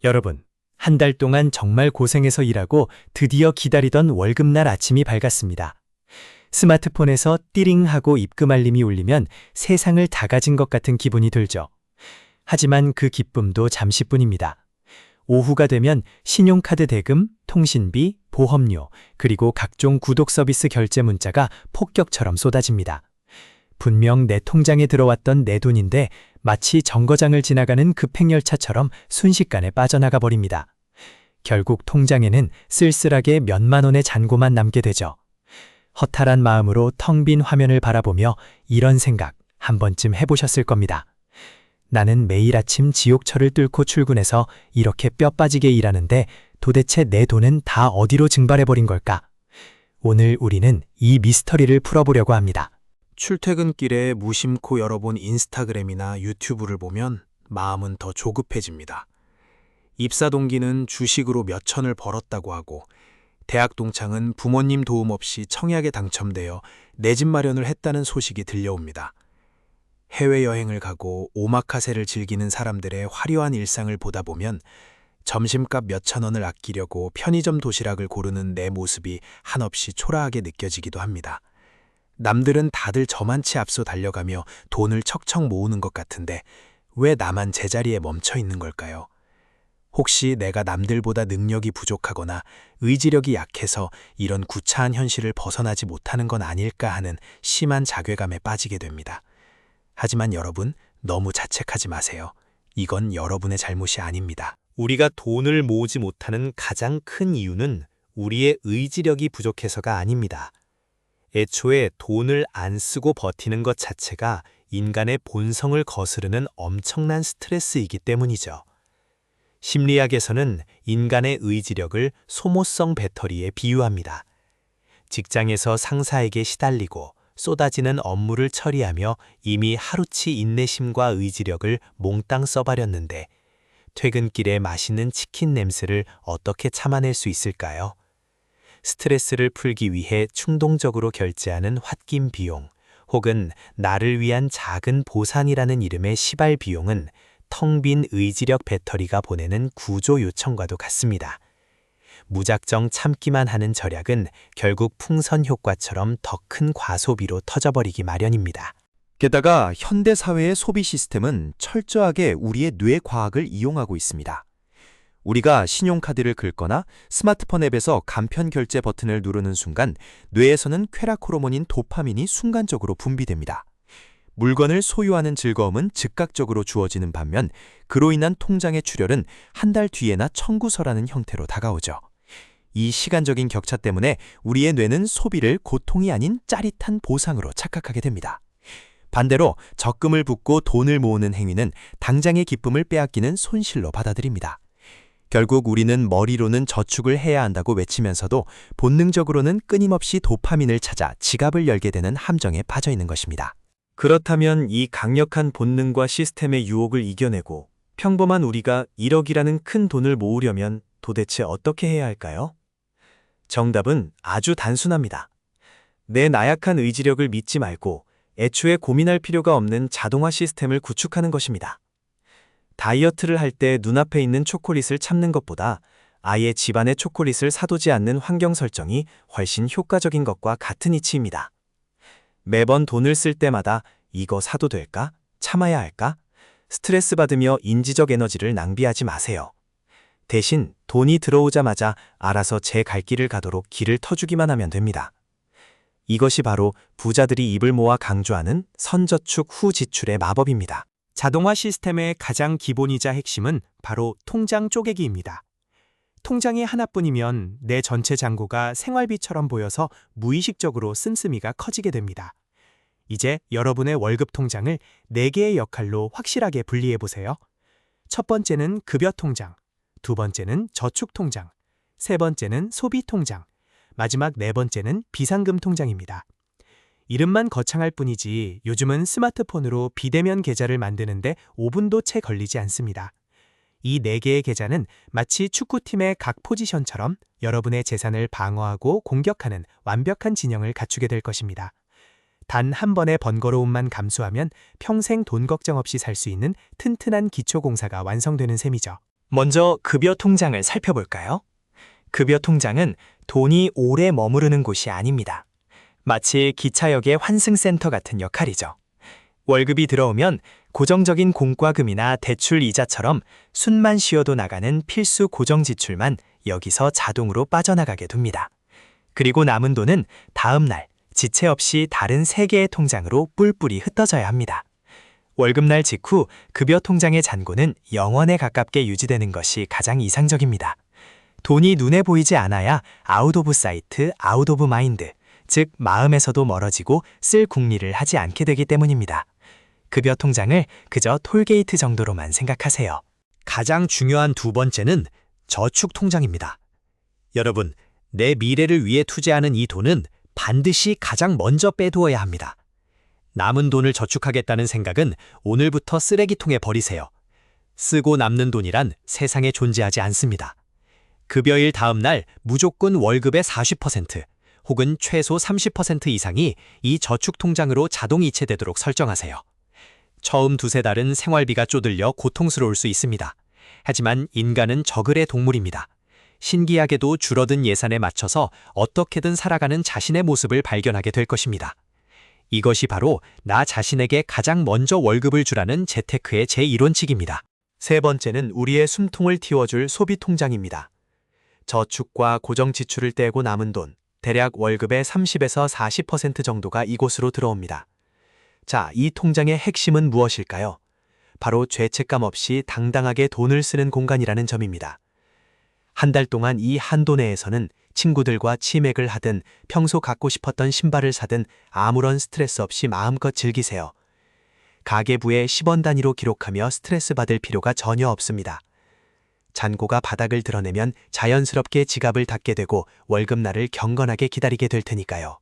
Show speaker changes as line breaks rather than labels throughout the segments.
여러분, 한 달 동안 정말 고생해서 일하고 드디어 기다리던 월급날 아침이 밝았습니다. 스마트폰에서 띠링 하고 입금 알림이 울리면 세상을 다 가진 것 같은 기분이 들죠. 하지만 그 기쁨도 잠시뿐입니다. 오후가 되면 신용카드 대금, 통신비, 보험료, 그리고 각종 구독 서비스 결제 문자가 폭격처럼 쏟아집니다. 분명 내 통장에 들어왔던 내 돈인데 마치 정거장을 지나가는 급행열차처럼 순식간에 빠져나가 버립니다. 결국 통장에는 쓸쓸하게 몇만 원의 잔고만 남게 되죠. 허탈한 마음으로 텅 빈 화면을 바라보며 이런 생각 한 번쯤 해보셨을 겁니다. 나는 매일 아침 지옥철을 뚫고 출근해서 이렇게 뼈 빠지게 일하는데 도대체 내 돈은 다 어디로 증발해버린 걸까? 오늘 우리는 이 미스터리를 풀어보려고 합니다.
출퇴근길에 무심코 열어본 인스타그램이나 유튜브를 보면 마음은 더 조급해집니다. 입사 동기는 주식으로 몇 천을 벌었다고 하고 대학 동창은 부모님 도움 없이 청약에 당첨되어 내 집 마련을 했다는 소식이 들려옵니다. 해외여행을 가고 오마카세를 즐기는 사람들의 화려한 일상을 보다 보면 점심값 몇천 원을 아끼려고 편의점 도시락을 고르는 내 모습이 한없이 초라하게 느껴지기도 합니다. 남들은 다들 저만치 앞서 달려가며 돈을 척척 모으는 것 같은데 왜 나만 제자리에 멈춰 있는 걸까요? 혹시 내가 남들보다 능력이 부족하거나 의지력이 약해서 이런 구차한 현실을 벗어나지 못하는 건 아닐까 하는 심한 자괴감에 빠지게 됩니다. 하지만 여러분, 너무 자책하지 마세요. 이건 여러분의 잘못이 아닙니다.
우리가 돈을 모으지 못하는 가장 큰 이유는 우리의 의지력이 부족해서가 아닙니다. 애초에 돈을 안 쓰고 버티는 것 자체가 인간의 본성을 거스르는 엄청난 스트레스이기 때문이죠. 심리학에서는 인간의 의지력을 소모성 배터리에 비유합니다. 직장에서 상사에게 시달리고 쏟아지는 업무를 처리하며 이미 하루치 인내심과 의지력을 몽땅 써버렸는데 퇴근길에 맛있는 치킨 냄새를 어떻게 참아낼 수 있을까요? 스트레스를 풀기 위해 충동적으로 결제하는 홧김 비용 혹은 나를 위한 작은 보상이라는 이름의 시발 비용은 텅 빈 의지력 배터리가 보내는 구조 요청과도 같습니다. 무작정 참기만 하는 절약은 결국 풍선 효과처럼 더 큰 과소비로 터져버리기 마련입니다.
게다가 현대 사회의 소비 시스템은 철저하게 우리의 뇌 과학을 이용하고 있습니다. 우리가 신용카드를 긁거나 스마트폰 앱에서 간편 결제 버튼을 누르는 순간 뇌에서는 쾌락 호르몬인 도파민이 순간적으로 분비됩니다. 물건을 소유하는 즐거움은 즉각적으로 주어지는 반면 그로 인한 통장의 출혈은 한 달 뒤에나 청구서라는 형태로 다가오죠. 이 시간적인 격차 때문에 우리의 뇌는 소비를 고통이 아닌 짜릿한 보상으로 착각하게 됩니다. 반대로 적금을 붓고 돈을 모으는 행위는 당장의 기쁨을 빼앗기는 손실로 받아들입니다. 결국 우리는 머리로는 저축을 해야 한다고 외치면서도 본능적으로는 끊임없이 도파민을 찾아 지갑을 열게 되는 함정에 빠져 있는 것입니다.
그렇다면 이 강력한 본능과 시스템의 유혹을 이겨내고 평범한 우리가 1억이라는 큰 돈을 모으려면 도대체 어떻게 해야 할까요? 정답은 아주 단순합니다. 내 나약한 의지력을 믿지 말고 애초에 고민할 필요가 없는 자동화 시스템을 구축하는 것입니다. 다이어트를 할 때 눈앞에 있는 초콜릿을 참는 것보다 아예 집안에 초콜릿을 사두지 않는 환경 설정이 훨씬 효과적인 것과 같은 이치입니다. 매번 돈을 쓸 때마다 이거 사도 될까? 참아야 할까? 스트레스 받으며 인지적 에너지를 낭비하지 마세요. 대신 돈이 들어오자마자 알아서 제 갈 길을 가도록 길을 터주기만 하면 됩니다. 이것이 바로 부자들이 입을 모아 강조하는 선저축 후 지출의 마법입니다.
자동화 시스템의 가장 기본이자 핵심은 바로 통장 쪼개기입니다. 통장이 하나뿐이면 내 전체 잔고가 생활비처럼 보여서 무의식적으로 씀씀이가 커지게 됩니다. 이제 여러분의 월급 통장을 4개의 역할로 확실하게 분리해보세요. 첫 번째는 급여 통장, 두 번째는 저축 통장, 세 번째는 소비 통장, 마지막 네 번째는 비상금 통장입니다. 이름만 거창할 뿐이지 요즘은 스마트폰으로 비대면 계좌를 만드는데 5분도 채 걸리지 않습니다. 이 4개의 계좌는 마치 축구팀의 각 포지션처럼 여러분의 재산을 방어하고 공격하는 완벽한 진영을 갖추게 될 것입니다. 단 한 번의 번거로움만 감수하면 평생 돈 걱정 없이 살 수 있는 튼튼한 기초공사가 완성되는 셈이죠. 먼저 급여 통장을 살펴볼까요? 급여 통장은 돈이 오래 머무르는 곳이 아닙니다. 마치 기차역의 환승센터 같은 역할이죠. 월급이 들어오면 고정적인 공과금이나 대출 이자처럼 숨만 쉬어도 나가는 필수 고정 지출만 여기서 자동으로 빠져나가게 됩니다. 그리고 남은 돈은 다음 날 지체 없이 다른 3개의 통장으로 뿔뿔이 흩어져야 합니다. 월급날 직후 급여 통장의 잔고는 0원에 가깝게 유지되는 것이 가장 이상적입니다. 돈이 눈에 보이지 않아야 아웃 오브 사이트, 아웃 오브 마인드, 즉 마음에서도 멀어지고 쓸 궁리를 하지 않게 되기 때문입니다. 급여 통장을 그저 톨게이트 정도로만 생각하세요.
가장 중요한 두 번째는 저축 통장입니다. 여러분, 내 미래를 위해 투자하는 이 돈은 반드시 가장 먼저 빼두어야 합니다. 남은 돈을 저축하겠다는 생각은 오늘부터 쓰레기통에 버리세요. 쓰고 남는 돈이란 세상에 존재하지 않습니다. 급여일 다음 날 무조건 월급의 40% 혹은 최소 30% 이상이 이 저축 통장으로 자동 이체되도록 설정하세요. 처음 2-3달은 생활비가 쪼들려 고통스러울 수 있습니다. 하지만 인간은 저글의 동물입니다. 신기하게도 줄어든 예산에 맞춰서 어떻게든 살아가는 자신의 모습을 발견하게 될 것입니다. 이것이 바로 나 자신에게 가장 먼저 월급을 주라는 재테크의 제1원칙입니다.
세 번째는 우리의 숨통을 틔워줄 소비 통장입니다. 저축과 고정 지출을 떼고 남은 돈, 대략 월급의 30에서 40% 정도가 이곳으로 들어옵니다. 자, 이 통장의 핵심은 무엇일까요? 바로 죄책감 없이 당당하게 돈을 쓰는 공간이라는 점입니다. 한 달 동안 이 한도 내에서는 친구들과 치맥을 하든 평소 갖고 싶었던 신발을 사든 아무런 스트레스 없이 마음껏 즐기세요. 가계부에 10원 단위로 기록하며 스트레스 받을 필요가 전혀 없습니다. 잔고가 바닥을 드러내면 자연스럽게 지갑을 닫게 되고 월급날을 경건하게 기다리게 될 테니까요.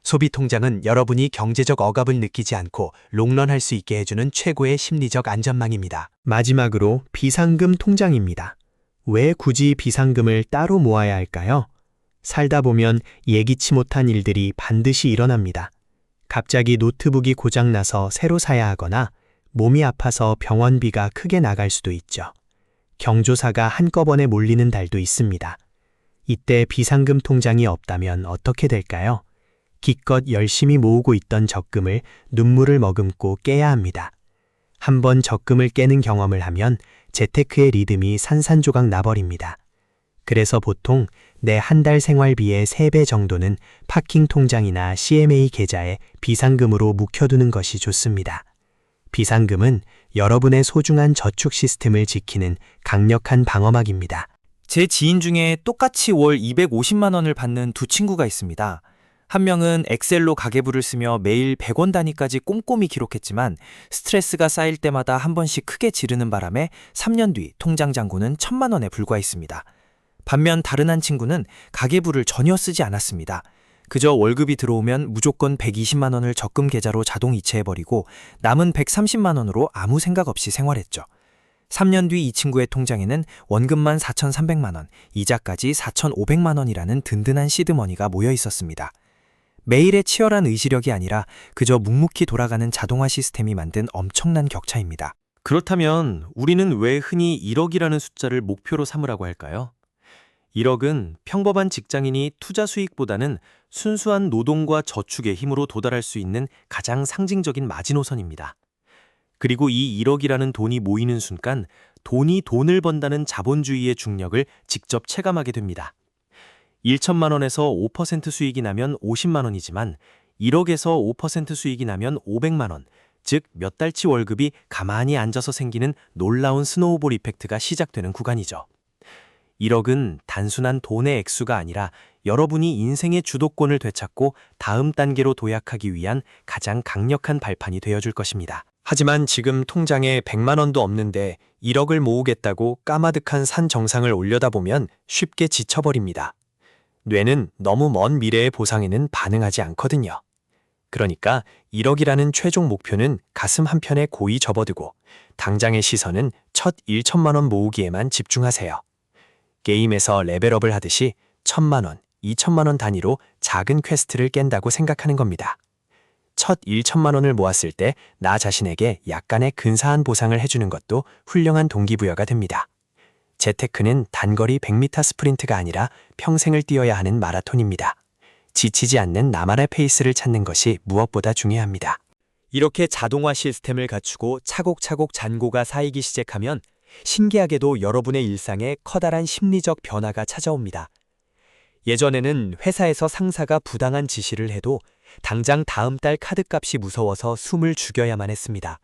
소비통장은 여러분이 경제적 억압을 느끼지 않고 롱런할 수 있게 해주는 최고의 심리적 안전망입니다.
마지막으로 비상금 통장입니다. 왜 굳이 비상금을 따로 모아야 할까요? 살다 보면 예기치 못한 일들이 반드시 일어납니다. 갑자기 노트북이 고장나서 새로 사야 하거나 몸이 아파서 병원비가 크게 나갈 수도 있죠. 경조사가 한꺼번에 몰리는 달도 있습니다. 이때 비상금 통장이 없다면 어떻게 될까요? 기껏 열심히 모으고 있던 적금을 눈물을 머금고 깨야 합니다. 한번 적금을 깨는 경험을 하면 재테크의 리듬이 산산조각 나버립니다. 그래서 보통 내 한 달 생활비의 3배 정도는 파킹 통장이나 CMA 계좌에 비상금으로 묵혀두는 것이 좋습니다. 비상금은 여러분의 소중한 저축 시스템을 지키는 강력한 방어막입니다.
제 지인 중에 똑같이 월 250만 원을 받는 두 친구가 있습니다. 한 명은 엑셀로 가계부를 쓰며 매일 100원 단위까지 꼼꼼히 기록했지만 스트레스가 쌓일 때마다 한 번씩 크게 지르는 바람에 3년 뒤 통장 잔고는 1,000만 원에 불과했습니다. 반면 다른 한 친구는 가계부를 전혀 쓰지 않았습니다. 그저 월급이 들어오면 무조건 120만 원을 적금 계좌로 자동 이체해버리고 남은 130만 원으로 아무 생각 없이 생활했죠. 3년 뒤 이 친구의 통장에는 원금만 4,300만 원, 이자까지 4,500만 원이라는 든든한 시드머니가 모여 있었습니다. 매일의 치열한 의지력이 아니라 그저 묵묵히 돌아가는 자동화 시스템이 만든 엄청난 격차입니다.
그렇다면 우리는 왜 흔히 1억이라는 숫자를 목표로 삼으라고 할까요? 1억은 평범한 직장인이 투자 수익보다는 순수한 노동과 저축의 힘으로 도달할 수 있는 가장 상징적인 마지노선입니다. 그리고 이 1억이라는 돈이 모이는 순간 돈이 돈을 번다는 자본주의의 중력을 직접 체감하게 됩니다. 1천만 원에서 5% 수익이 나면 50만 원이지만 1억에서 5% 수익이 나면 500만 원, 즉 몇 달치 월급이 가만히 앉아서 생기는 놀라운 스노우볼 이펙트가 시작되는 구간이죠. 1억은 단순한 돈의 액수가 아니라 여러분이 인생의 주도권을 되찾고 다음 단계로 도약하기 위한 가장 강력한 발판이 되어줄 것입니다.
하지만 지금 통장에 100만 원도 없는데 1억을 모으겠다고 까마득한 산 정상을 올려다보면 쉽게 지쳐버립니다. 뇌는 너무 먼 미래의 보상에는 반응하지 않거든요. 그러니까 1억이라는 최종 목표는 가슴 한편에 고이 접어두고 당장의 시선은 첫 1천만 원 모으기에만 집중하세요. 게임에서 레벨업을 하듯이 1,000만 원, 2천만 원 단위로 작은 퀘스트를 깬다고 생각하는 겁니다. 첫 1천만 원을 모았을 때 나 자신에게 약간의 근사한 보상을 해주는 것도 훌륭한 동기부여가 됩니다. 재테크는 단거리 100m 스프린트가 아니라 평생을 뛰어야 하는 마라톤입니다. 지치지 않는 나만의 페이스를 찾는 것이 무엇보다 중요합니다. 이렇게 자동화 시스템을 갖추고 차곡차곡 잔고가 쌓이기 시작하면 신기하게도 여러분의 일상에 커다란 심리적 변화가 찾아옵니다. 예전에는 회사에서 상사가 부당한 지시를 해도 당장 다음 달 카드값이 무서워서 숨을 죽여야만 했습니다.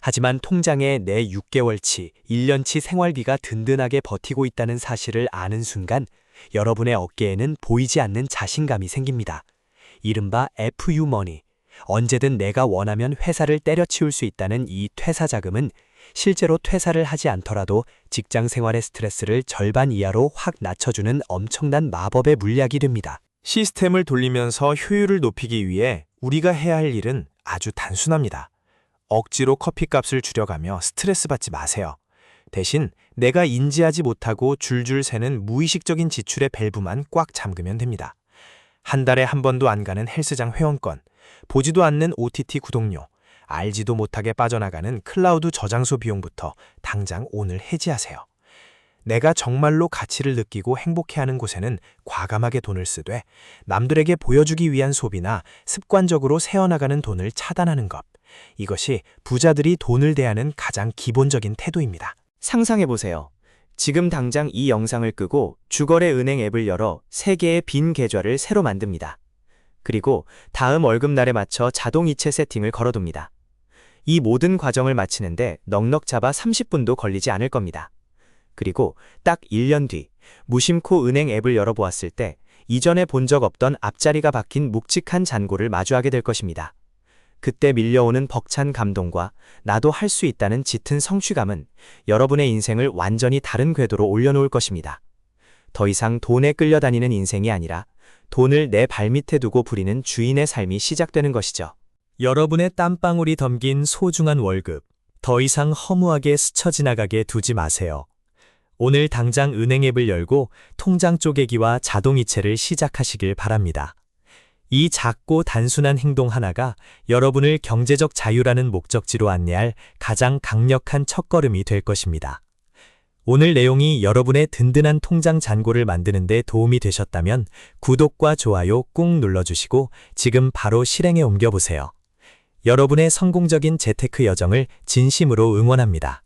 하지만 통장에 내 6개월치, 1년치 생활비가 든든하게 버티고 있다는 사실을 아는 순간 여러분의 어깨에는 보이지 않는 자신감이 생깁니다. 이른바 FU 머니, 언제든 내가 원하면 회사를 때려치울 수 있다는 이 퇴사 자금은 실제로 퇴사를 하지 않더라도 직장 생활의 스트레스를 절반 이하로 확 낮춰주는 엄청난 마법의 물약이 됩니다.
시스템을 돌리면서 효율을 높이기 위해 우리가 해야 할 일은 아주 단순합니다. 억지로 커피값을 줄여가며 스트레스 받지 마세요. 대신 내가 인지하지 못하고 줄줄 새는 무의식적인 지출의 밸브만 꽉 잠그면 됩니다. 한 달에 한 번도 안 가는 헬스장 회원권, 보지도 않는 OTT 구독료, 알지도 못하게 빠져나가는 클라우드 저장소 비용부터 당장 오늘 해지하세요. 내가 정말로 가치를 느끼고 행복해하는 곳에는 과감하게 돈을 쓰되 남들에게 보여주기 위한 소비나 습관적으로 새어나가는 돈을 차단하는 것. 이것이 부자들이 돈을 대하는 가장 기본적인 태도입니다.
상상해보세요. 지금 당장 이 영상을 끄고 주거래 은행 앱을 열어 3개의 빈 계좌를 새로 만듭니다. 그리고 다음 월급날에 맞춰 자동이체 세팅을 걸어둡니다. 이 모든 과정을 마치는데 넉넉 잡아 30분도 걸리지 않을 겁니다. 그리고 딱 1년 뒤 무심코 은행 앱을 열어보았을 때 이전에 본 적 없던 앞자리가 박힌 묵직한 잔고를 마주하게 될 것입니다. 그때 밀려오는 벅찬 감동과 나도 할 수 있다는 짙은 성취감은 여러분의 인생을 완전히 다른 궤도로 올려놓을 것입니다. 더 이상 돈에 끌려다니는 인생이 아니라 돈을 내 발밑에 두고 부리는 주인의 삶이 시작되는 것이죠.
여러분의 땀방울이 담긴 소중한 월급, 더 이상 허무하게 스쳐 지나가게 두지 마세요. 오늘 당장 은행 앱을 열고 통장 쪼개기와 자동이체를 시작하시길 바랍니다. 이 작고 단순한 행동 하나가 여러분을 경제적 자유라는 목적지로 안내할 가장 강력한 첫걸음이 될 것입니다. 오늘 내용이 여러분의 든든한 통장 잔고를 만드는 데 도움이 되셨다면 구독과 좋아요 꾹 눌러주시고 지금 바로 실행에 옮겨보세요. 여러분의 성공적인 재테크 여정을 진심으로 응원합니다.